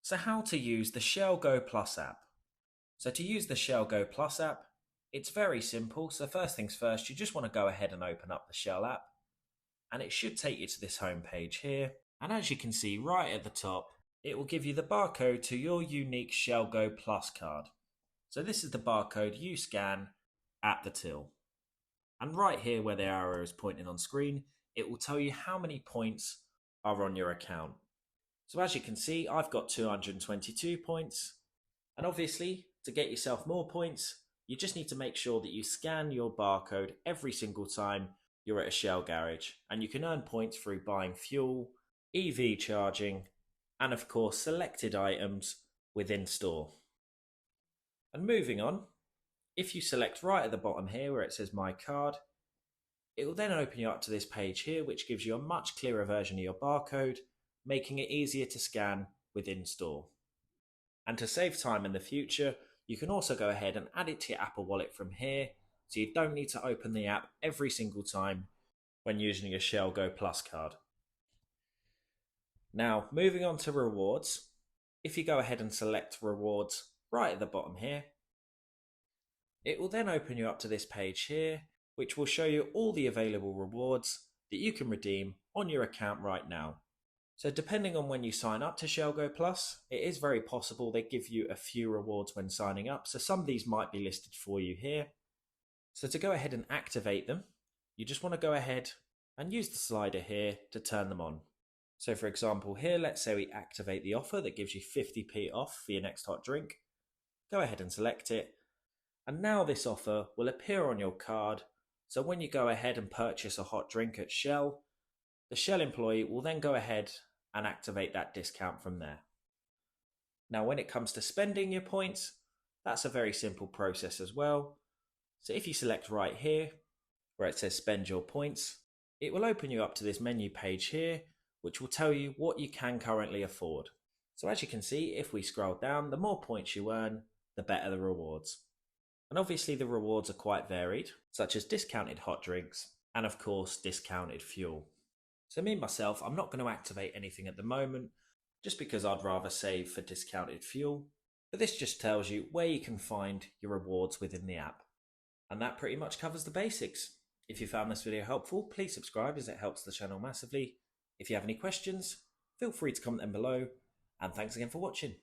So how to use the Shell Go Plus app. So to use the Shell Go Plus app, it's very simple. So first things first, you just want to go ahead and open up the Shell app, and it should take you to this home page here. And as you can see right at the top, it will give you the barcode to your unique Shell Go Plus card. So this is the barcode you scan at the till. And right here where the arrow is pointing on screen, it will tell you how many points are on your account. So as you can see, I've got 222 points. And obviously, to get yourself more points, you just need to make sure that you scan your barcode every single time you're at a Shell garage. And you can earn points through buying fuel, EV charging, and of course selected items within store. And moving on, if you select right at the bottom here where it says My Card, it will then open you up to this page here, which gives you a much clearer version of your barcode, making it easier to scan within store. And to save time in the future, you can also go ahead and add it to your Apple Wallet from here, so you don't need to open the app every single time when using your Shell Go Plus card. Now, moving on to rewards, if you go ahead and select rewards right at the bottom here, it will then open you up to this page here, which will show you all the available rewards that you can redeem on your account right now. So depending on when you sign up to Shell Go Plus, it is very possible they give you a few rewards when signing up, so some of these might be listed for you here. So to go ahead and activate them, you just want to go ahead and use the slider here to turn them on. So for example here, let's say we activate the offer that gives you 50p off for your next hot drink. Go ahead and select it. And now this offer will appear on your card, so when you go ahead and purchase a hot drink at Shell, the Shell employee will then go ahead and activate that discount from there. Now when it comes to spending your points, that's a very simple process as well. So if you select right here, where it says spend your points, it will open you up to this menu page here, which will tell you what you can currently afford. So as you can see, if we scroll down, the more points you earn, the better the rewards. And obviously the rewards are quite varied, such as discounted hot drinks and of course discounted fuel. So me myself, I'm not going to activate anything at the moment, just because I'd rather save for discounted fuel. But this just tells you where you can find your rewards within the app. And that pretty much covers the basics. If you found this video helpful, please subscribe as it helps the channel massively. If you have any questions, feel free to comment them below. And thanks again for watching.